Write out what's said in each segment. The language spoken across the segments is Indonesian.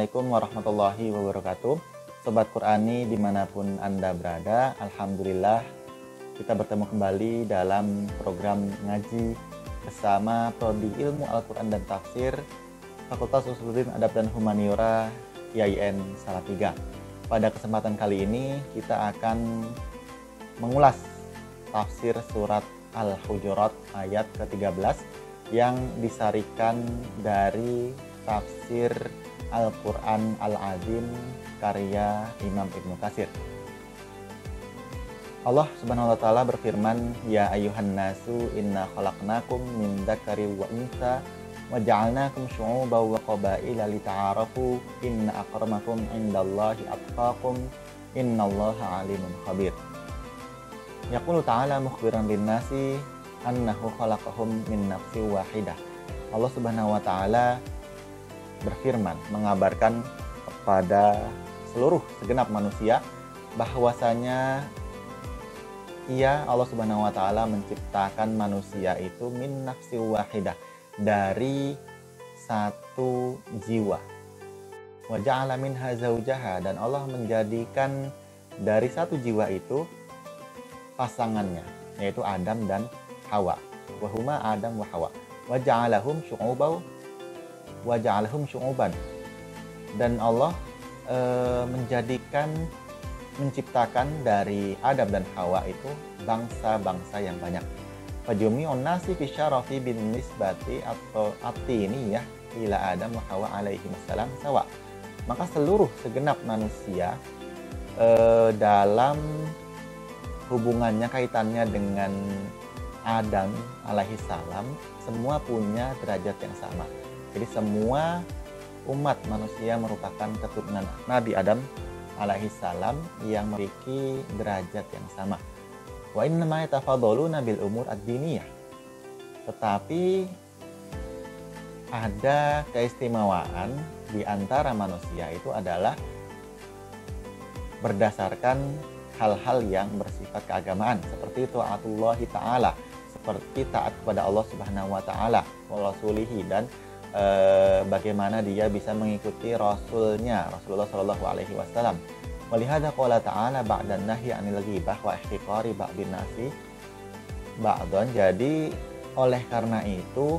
Assalamualaikum warahmatullahi wabarakatuh. Sobat Qurani dimanapun Anda berada, Alhamdulillah kita bertemu kembali dalam program ngaji bersama Prodi Ilmu Al-Quran dan Tafsir Fakultas Usuluddin Adab dan Humaniora IAIN Salatiga. Pada kesempatan kali ini kita akan mengulas tafsir surat Al-Hujurat ayat ke-13 yang disarikan dari tafsir Al-Quran Al-Azim karya Imam Ibnu Katsir. Allah Subhanahu wa taala berfirman, "Ya ayyuhan nasu inna khalaqnakum min dzakari wa untha wa ja'alnakum syu'uban wa qabaila lita'arafu inna akramakum 'indallahi atqakum innallaha 'alimun khabir." Yaqulu ta'ala mukhbiran lin-nasi annahu khalaqahum min nafsin wahidah. Allah Subhanahu wa taala berfirman mengabarkan kepada seluruh segenap manusia bahwasanya Allah Subhanahu wa taala menciptakan manusia itu min nafsi wahidah, dari satu jiwa. Wa ja'ala minha zaujaha, dan Allah menjadikan dari satu jiwa itu pasangannya, yaitu Adam dan Hawa. Wa huma Adam wa Hawa. Wa ja'alahum syu'uban. Dan Allah menciptakan dari Adam dan Hawa itu bangsa-bangsa yang banyak. Fajumi'un nasi fi syarafi bin nisbati atau at-tiniyah ila Adam wa Hawa alaihi wassalam sawa. Maka seluruh segenap manusia dalam hubungannya, kaitannya dengan Adam alaihi salam, semua punya derajat yang sama. Jadi semua umat manusia merupakan keturunan Nabi Adam alaihi salam yang memiliki derajat yang sama. Wa innama yatafadhaluna bil umur ad-diniyah. Tetapi ada keistimewaan di antara manusia itu adalah berdasarkan hal-hal yang bersifat keagamaan, seperti taatullahi ta'ala, seperti taat kepada Allah Subhanahu wa taala wa rasulihi, dan bagaimana dia bisa mengikuti Rasulnya, Rasulullah Shallallahu Alaihi Wasallam. Walihada qala ta'ala ba'dan nahyi 'anil ghibah wa ihtiqari ba'din nasi ba'dan. Jadi oleh karena itu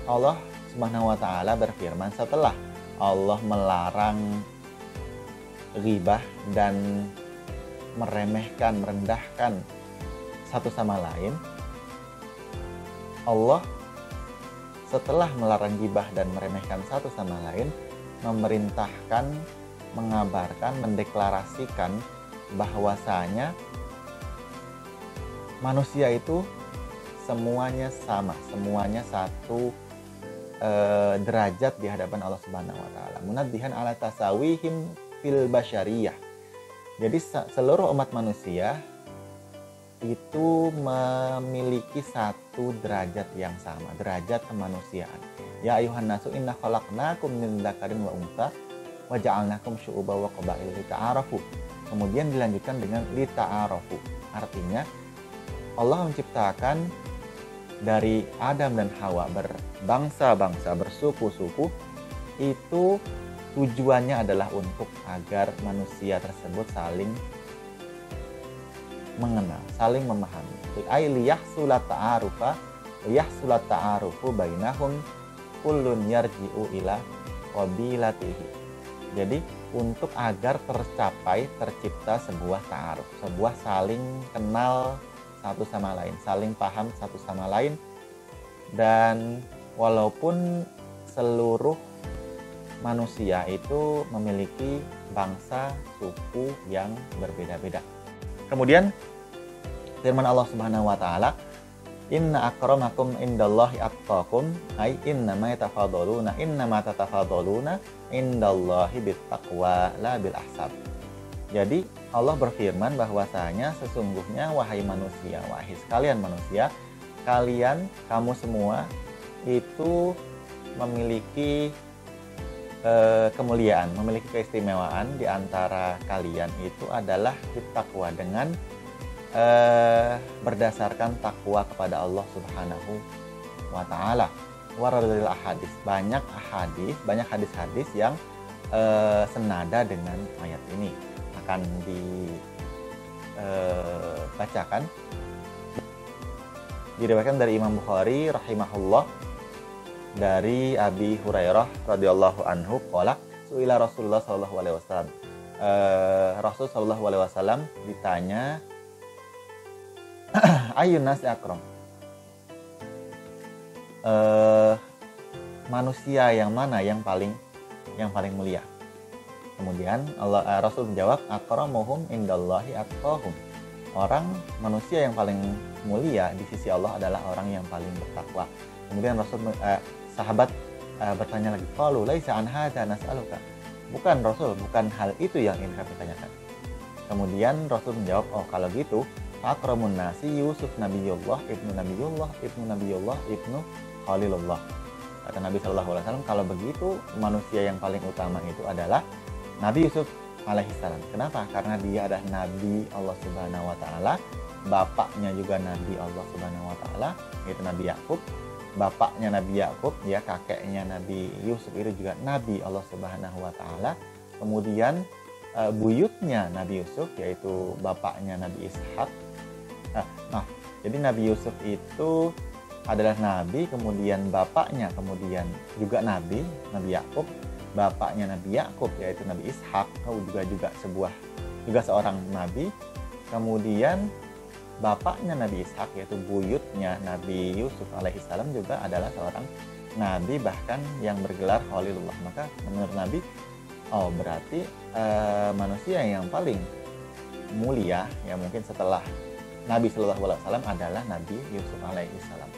Allah Subhanahu wa taala berfirman setelah Allah melarang ghibah dan meremehkan, merendahkan satu sama lain. Allah setelah melarang gibah dan meremehkan satu sama lain, memerintahkan, mengabarkan, mendeklarasikan bahwasanya manusia itu semuanya sama, semuanya satu derajat di hadapan Allah Subhanahu wa taala. Munaddihan ala tasawihim fil basyariyah. Jadi seluruh umat manusia itu memiliki satu derajat yang sama, derajat kemanusiaan. Ya ayuhan nasu inna khalaqnakum min dzakarin wa untha wa ja'alnakum syu'uban wa qabaila lita'arafu. Kemudian dilanjutkan dengan lita'arafu. Artinya Allah menciptakan dari Adam dan Hawa berbangsa-bangsa, bersuku-suku, itu tujuannya adalah untuk agar manusia tersebut saling mengenal, saling memahami. Ai liyahsulat ta'arufa wa yahsulat ta'arufu bainahum kullun yarji'u ila qabilatihi. Jadi untuk agar tercipta sebuah ta'aruf, sebuah saling kenal satu sama lain, saling paham satu sama lain. Dan walaupun seluruh manusia itu memiliki bangsa, suku yang berbeda-beda. Kemudian firman Allah Subhanahu wa taala, "Inna akramakum indallahi atqakum," ay innama tatafadhaluna indallahi bittaqwa la bil ahsab. Jadi Allah berfirman bahwasanya sesungguhnya wahai manusia, wahai sekalian manusia, kamu semua itu memiliki kemuliaan, memiliki keistimewaan. Di antara kalian itu adalah bittaqwa, dengan berdasarkan takwa kepada Allah Subhanahu wa taala. Waradil ahadits, banyak hadis-hadis yang senada dengan ayat ini. Akan dibacakan, diriwayatkan dari Imam Bukhari rahimahullah dari Abi Hurairah radhiyallahu anhu qala su'ila Rasulullah sallallahu alaihi wasallam. Rasul sallallahu alaihi wasallam ditanya ayyun nasi akram, manusia yang mana yang paling mulia. Kemudian Rasul menjawab akramuhum indallahi atqahum. Orang manusia yang paling mulia di sisi Allah adalah orang yang paling bertakwa. Kemudian sahabat bertanya lagi, qalu laisa an hadza nas'aluka. Bukan Rasul, bukan hal itu yang ingin kami tanyakan. Kemudian Rasul menjawab, oh kalau gitu akramun nasi Yusuf nabiyullah ibnu nabiyullah ibnu khalilullah. Kata Nabi Shallallahu Alaihi Wasallam, kalau begitu manusia yang paling utama itu adalah Nabi Yusuf alaihissalam. Kenapa? Karena dia adalah Nabi Allah Subhanahu Wa Taala, bapaknya juga Nabi Allah Subhanahu Wa Taala, yaitu Nabi Yakub. Bapaknya Nabi Yakub, ya kakeknya Nabi Yusuf itu juga Nabi Allah Subhanahu Wa Taala. Kemudian buyutnya Nabi Yusuf, yaitu bapaknya Nabi Ishak. Jadi Nabi Yusuf itu adalah Nabi, kemudian bapaknya kemudian juga Nabi Yakub. Bapaknya Nabi Yakub yaitu Nabi Ishak juga seorang nabi. Kemudian bapaknya Nabi Ishak yaitu buyutnya Nabi Yusuf alaihissalam juga adalah seorang nabi, bahkan yang bergelar Khalilullah. Maka menurut Nabi, berarti manusia yang paling mulia ya mungkin setelah Nabi Shallallahu Alaihi Wasallam adalah Nabi Yusuf alaihissalam.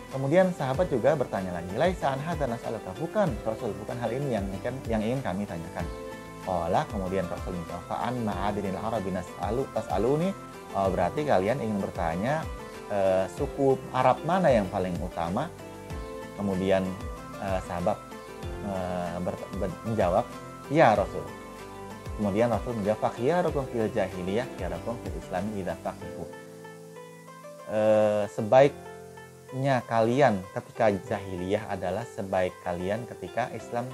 Kemudian sahabat juga bertanya lagi, laisa an hadza nas'aluka, bukan Rasul, bukan hal ini yang ingin kami tanyakan. Kemudian Rasul menjawab, fa'an ma'adinil arabi tas'aluni, berarti kalian ingin bertanya suku Arab mana yang paling utama. Kemudian sahabat menjawab, ya Rasul. Kemudian Rasul menjawab, fakhyarukum fil jahiliyah khyarukum fil islami idza faqihu. Sebaiknya kalian ketika jahiliyah adalah sebaik kalian ketika Islam,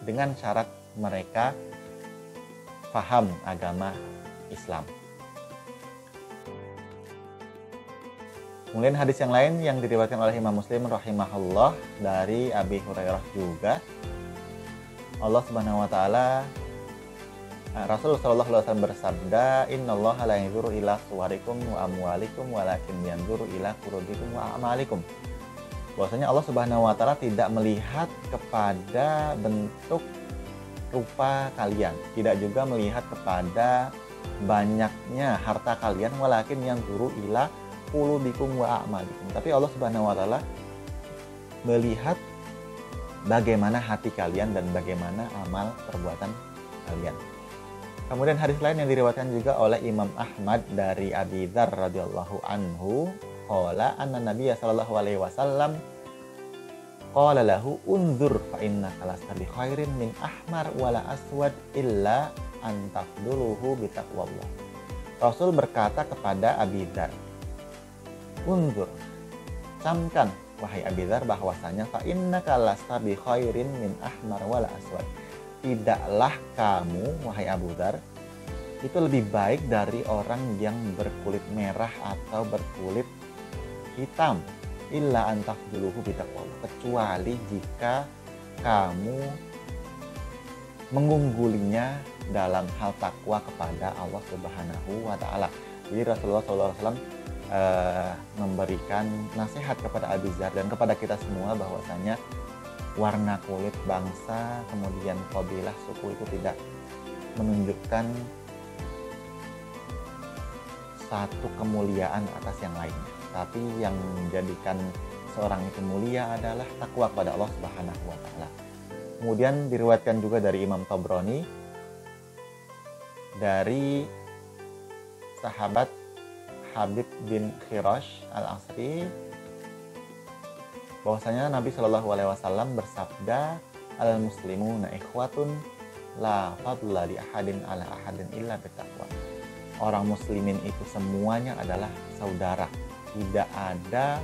dengan syarat mereka paham agama Islam. Kemudian hadis yang lain yang diriwayatkan oleh Imam Muslim rahimahullah dari Abi Hurairah juga, Allah Subhanahu wa taala, Rasul sallallahu alaihi wasallam bersabda, innallaha la yanzuru ila suwarikum wa amwalikum walakin yanzuru ila qulubikum wa a'malikum. Bahwasanya Allah Subhanahu wa taala tidak melihat kepada bentuk rupa kalian, tidak juga melihat kepada banyaknya harta kalian, walakin yanzuru ila qulubikum wa a'malikum. Tapi Allah Subhanahu wa taala melihat bagaimana hati kalian dan bagaimana amal perbuatan kalian. Kemudian hadis lain yang diriwayatkan juga oleh Imam Ahmad dari Abi Dzar radhiyallahu anhu, qala anna Nabiy sallallahu alaihi wasallam qala lahu unzur fa innaka lasta bi khairin min ahmar wala aswad illa an tafduluhu bi taqwallah. Rasul berkata kepada Abi Dzar, unzur, camkan wahai Abi Dzar bahwasanya fa innaka lasta bi khairin min ahmar wala aswad. Tidaklah kamu, wahai Abu Dzar, itu lebih baik dari orang yang berkulit merah atau berkulit hitam, illa antafduluhu bitaqwallah, kecuali jika kamu mengunggulinya dalam hal takwa kepada Allah Subhanahu wa taala. Jadi Rasulullah SAW memberikan nasihat kepada Abi Dzar dan kepada kita semua bahwasanya warna kulit, bangsa, kemudian kabilah, suku itu tidak menunjukkan satu kemuliaan atas yang lainnya. Tapi yang menjadikan seorang itu mulia adalah takwa kepada Allah Subhanahu wa taala. Kemudian diriwayatkan juga dari Imam Tabrani dari sahabat Habib bin Khirash al-Asri, bahwasanya Nabi Shallallahu alaihi wasallam bersabda, al-muslimuna ikhwatun la fadla li ahadin ala ahadin illa bittaqwa. Orang muslimin itu semuanya adalah saudara. Tidak ada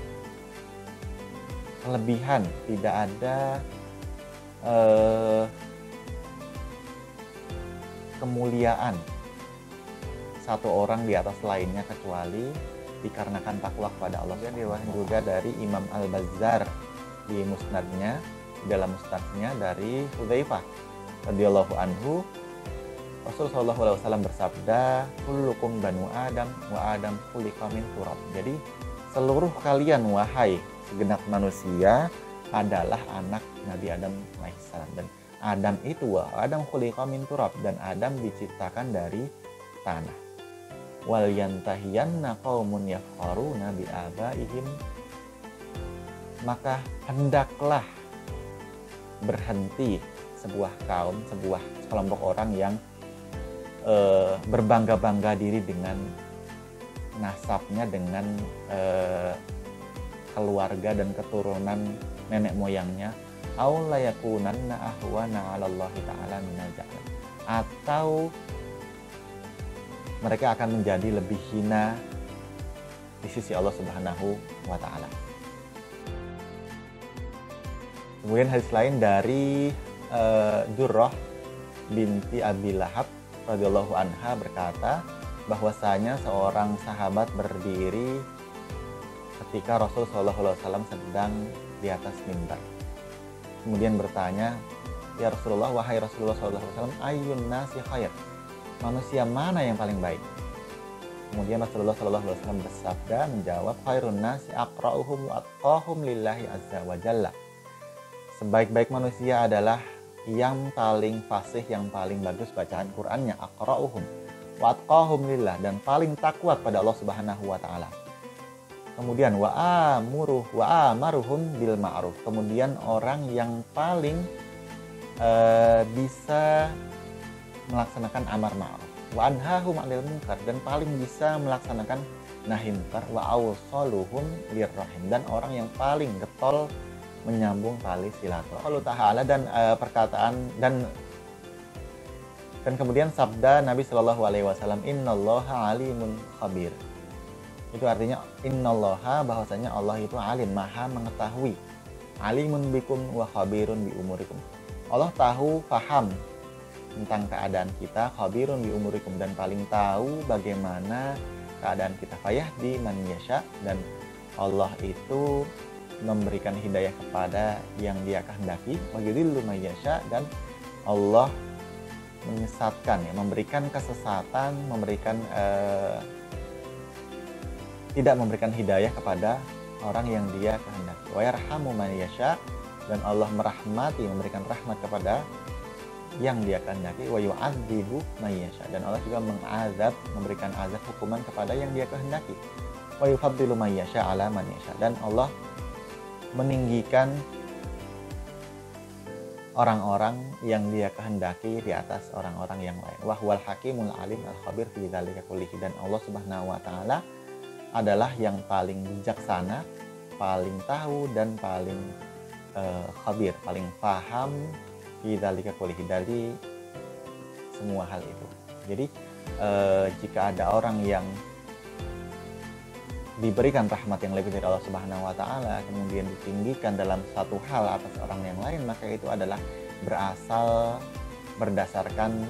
kelebihan, tidak ada kemuliaan satu orang di atas lainnya kecuali dikarenakan takwa kepada Allah. Dan diriwayatkan juga dari Imam Al-Bazzar di musnadnya, dalam musnadnya dari Hudzaifah radhiyallahu anhu, Rasulullah SAW bersabda, kullukum banu Adam wa Adam khuliqa min turab. Jadi seluruh kalian wahai segenap manusia adalah anak Nabi Adam alaihissalam, dan Adam itu Adam khuliqa min turab, dan Adam diciptakan dari tanah. Wal yantahiyanna qaumun yafkharuna bi abaihim, maka hendaklah berhenti sebuah kaum, sebuah kelompok orang yang berbangga-bangga diri dengan nasabnya, dengan keluarga dan keturunan nenek moyangnya, aw la yakunanna ahwana 'ala Allah ta'ala minal jahl, atau mereka akan menjadi lebih hina di sisi Allah Subhanahu wa taala. Kemudian hadis lain dari Durrah binti Abi Lahab radhiyallahu anha berkata bahwasanya seorang sahabat berdiri ketika Rasulullah SAW sedang di atas mimbar. Kemudian bertanya, ya Rasulullah, wahai Rasulullah SAW, ayyun nasi khair, manusia mana yang paling baik? Kemudian Rasulullah SAW bersabda, menjawab, khairun nasi aqra'uhum wa atqahum lillahi azza wa jalla. Sebaik-baik manusia adalah yang paling fasih, yang paling bagus bacaan Qur'annya, aqra'uhum wa atqahum lillah, dan paling takwa pada Allah Subhanahu wa taala. Kemudian wa amaruhum bil ma'ruf, kemudian orang yang paling bisa melaksanakan amar ma'ruf, wa anhahum 'anil munkar, dan paling bisa melaksanakan nahi munkar, wa awsaluhum lirrahim, dan orang yang paling getol menyambung tali silaturahmi. Allah Ta'ala, dan perkataan dan kemudian sabda Nabi Shallallahu Alaihi Wasallam, Innallaha alimun khabir. Itu artinya Innallaha, bahwasanya Allah itu alim, maha mengetahui, alimun bikum wa khabirun bi umurikum. Allah tahu, paham tentang keadaan kita, khabirun bi umurikum, dan paling tahu bagaimana keadaan kita. Fayahdi man yasha, dan Allah itu memberikan hidayah kepada yang Dia kehendaki, wa yudhillu man yasha, dan Allah menyesatkan, ya, memberikan kesesatan, memberikan tidak memberikan hidayah kepada orang yang Dia kehendaki. Wa yarhamu man yasha, dan Allah merahmati, memberikan rahmat kepada yang Dia kehendaki. Wa yu'adzibu man yasha, dan Allah juga mengazab, memberikan azab, hukuman kepada yang Dia kehendaki. Wa yufaddilu man yasha ala man yasha, dan Allah meninggikan orang-orang yang Dia kehendaki di atas orang-orang yang lain. Wa huwal hakimul alim al khabir fi dzalika kullihi, dan Allah Subhanahu wa taala adalah yang paling bijaksana, paling tahu, dan paling khabir, paling paham fi dzalika kullihi, dari semua hal itu. Jadi jika ada orang yang diberikan rahmat yang lebih dari Allah Subhanahu wa taala, kemudian ditinggikan dalam satu hal atas orang yang lain, maka itu adalah berasal berdasarkan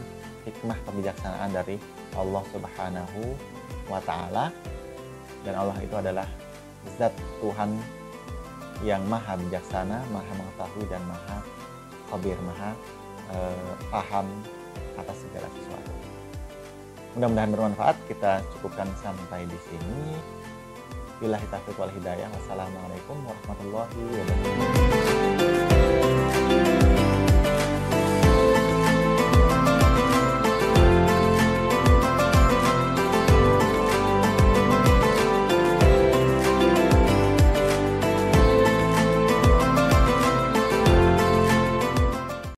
hikmah kebijaksanaan dari Allah Subhanahu wa taala, dan Allah itu adalah zat Tuhan yang maha bijaksana, maha mengetahui, dan maha khabir, maha paham atas segala sesuatu. Mudah-mudahan bermanfaat. Kita cukupkan sampai di sini. Billahi taufiq wal hidayah. Wassalamualaikum warahmatullahi wabarakatuh.